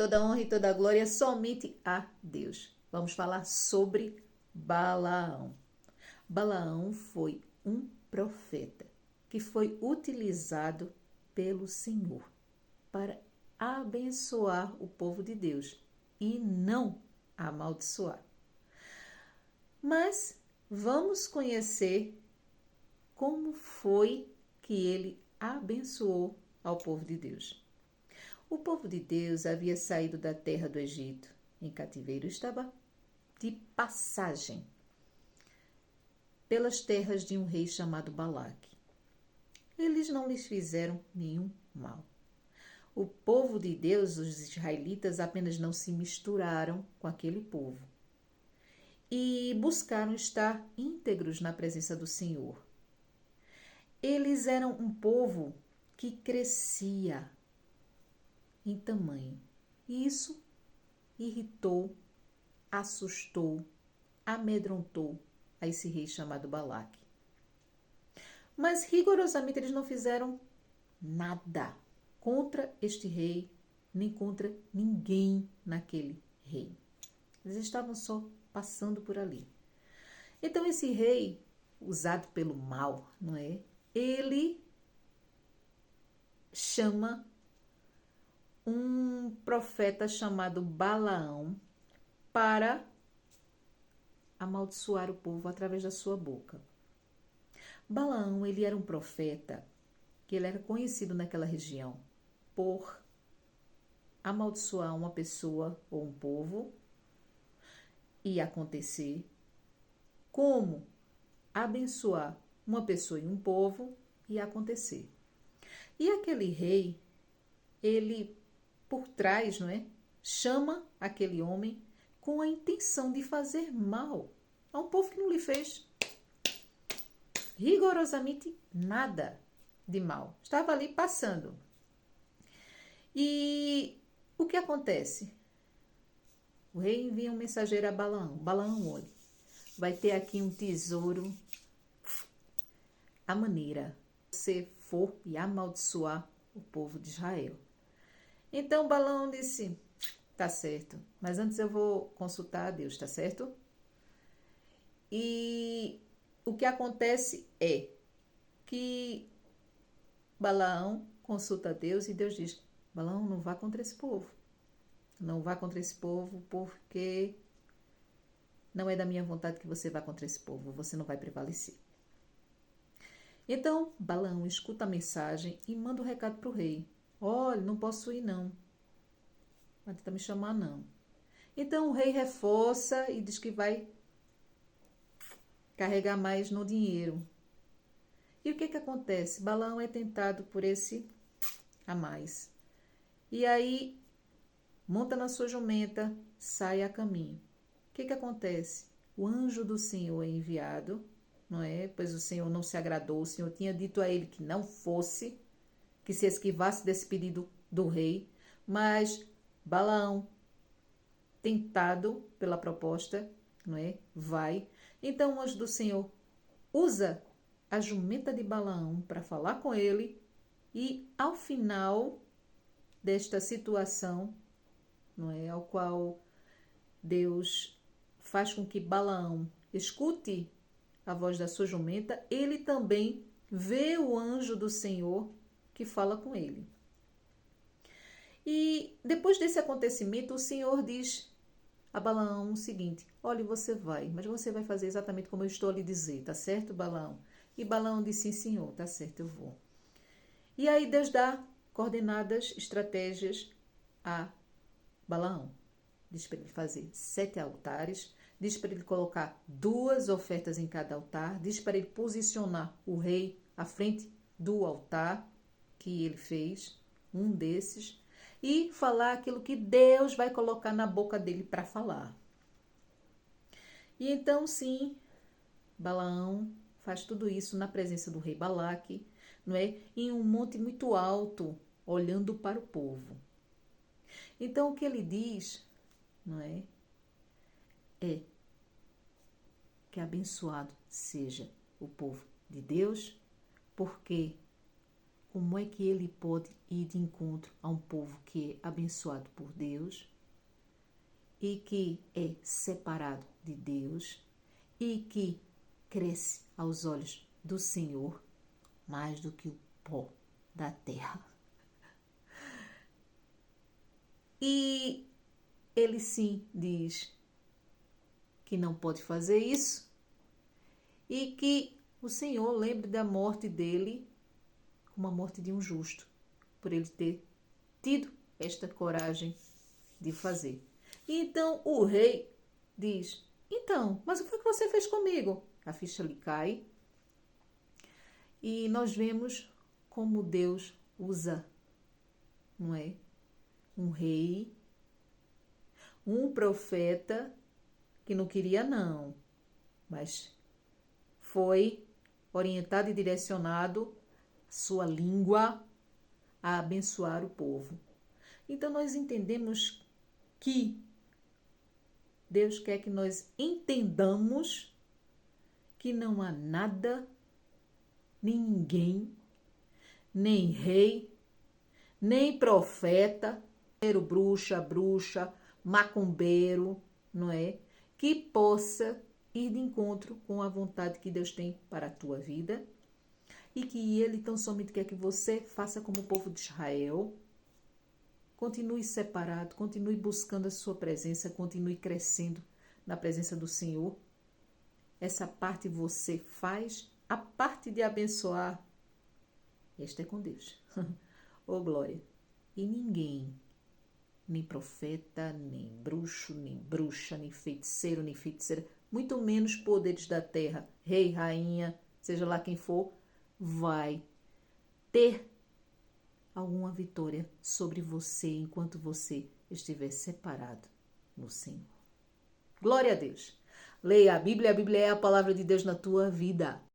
Toda honra e toda glória somente a Deus. Vamos falar sobre Balaão. Balaão foi um profeta que foi utilizado pelo Senhor para abençoar o povo de Deus e não amaldiçoar. Mas vamos conhecer como foi que ele abençoou ao povo de Deus. O povo de Deus havia saído da terra do Egito em cativeiro, estava de passagem pelas terras de um rei chamado Balaque. Eles não lhes fizeram nenhum mal. O povo de Deus, os israelitas, apenas não se misturaram com aquele povo e buscaram estar íntegros na presença do Senhor. Eles eram um povo que crescia em tamanho. E isso irritou, assustou, amedrontou a esse rei chamado Balaque. Mas rigorosamente eles não fizeram nada contra este rei, nem contra ninguém naquele reino. Eles estavam só passando por ali. Então esse rei, usado pelo mal, não é? Ele chama um profeta chamado Balaão para amaldiçoar o povo através da sua boca. Balaão, ele era um profeta que ele era conhecido naquela região por amaldiçoar uma pessoa ou um povo e acontecer, como abençoar uma pessoa e um povo e acontecer. E aquele rei, ele por trás, não é? Chama aquele homem com a intenção de fazer mal a um povo que não lhe fez rigorosamente nada de mal. Estava ali passando. E o que acontece? O rei envia um mensageiro a Balaão. Balaão, olha, vai ter aqui um tesouro. A maneira você for e amaldiçoar o povo de Israel. Então Balaão disse, tá certo, mas antes eu vou consultar a Deus, tá certo? E o que acontece é que Balaão consulta a Deus e Deus diz, Balaão, não vá contra esse povo. Não vá contra esse povo porque não é da minha vontade que você vá contra esse povo, você não vai prevalecer. Então Balaão escuta a mensagem e manda o recado para o rei. Olha, não posso ir não. Não tenta me chamar não. Então o rei reforça e diz que vai carregar mais no dinheiro. E o que acontece? Balaão é tentado por esse a mais. E aí monta na sua jumenta, sai a caminho. O que acontece? O anjo do Senhor é enviado, não é? Pois o Senhor não se agradou, o Senhor tinha dito a ele que não fosse, que se esquivasse desse pedido do rei, mas Balaão, tentado pela proposta, não é? Vai. Então o anjo do Senhor usa a jumenta de Balaão para falar com ele e ao final desta situação, não é, ao qual Deus faz com que Balaão escute a voz da sua jumenta, ele também vê o anjo do Senhor que fala com ele. E depois desse acontecimento, o Senhor diz a Balaão o seguinte, olha, você vai, mas você vai fazer exatamente como eu estou a lhe dizer, tá certo, Balaão? E Balaão disse, sim, Senhor, tá certo, eu vou. E aí Deus dá coordenadas, estratégias a Balaão. Diz para ele fazer 7 altares, diz para ele colocar 2 ofertas em cada altar, diz para ele posicionar o rei à frente do altar que ele fez, um desses, e falar aquilo que Deus vai colocar na boca dele para falar. E então, sim, Balaão faz tudo isso na presença do rei Balaque, não é? Em um monte muito alto, olhando para o povo. Então, o que ele diz, não é? É que abençoado seja o povo de Deus, porque como é que ele pode ir de encontro a um povo que é abençoado por Deus e que é separado de Deus e que cresce aos olhos do Senhor mais do que o pó da terra. E ele sim diz que não pode fazer isso e que o Senhor lembre da morte dele como a morte de um justo, por ele ter tido esta coragem de fazer. E então o rei diz, então, mas o que você fez comigo? A ficha lhe cai e nós vemos como Deus usa, não é? Um rei, um profeta que não queria não, mas foi orientado e direcionado sua língua a abençoar o povo. Então nós entendemos que Deus quer que nós entendamos que não há nada, nem ninguém, nem rei, nem profeta, bruxa, macumbeiro, não é? Que possa ir de encontro com a vontade que Deus tem para a tua vida e que Ele tão somente quer que você faça como o povo de Israel. Continue separado, continue buscando a sua presença, continue crescendo na presença do Senhor. Essa parte você faz, a parte de abençoar, esta é com Deus. Oh, glória! E ninguém, nem profeta, nem bruxo, nem bruxa, nem feiticeiro, nem feiticeira, muito menos poderes da terra, rei, rainha, seja lá quem for, vai ter alguma vitória sobre você enquanto você estiver separado no Senhor. Glória a Deus! Leia a Bíblia é a palavra de Deus na tua vida.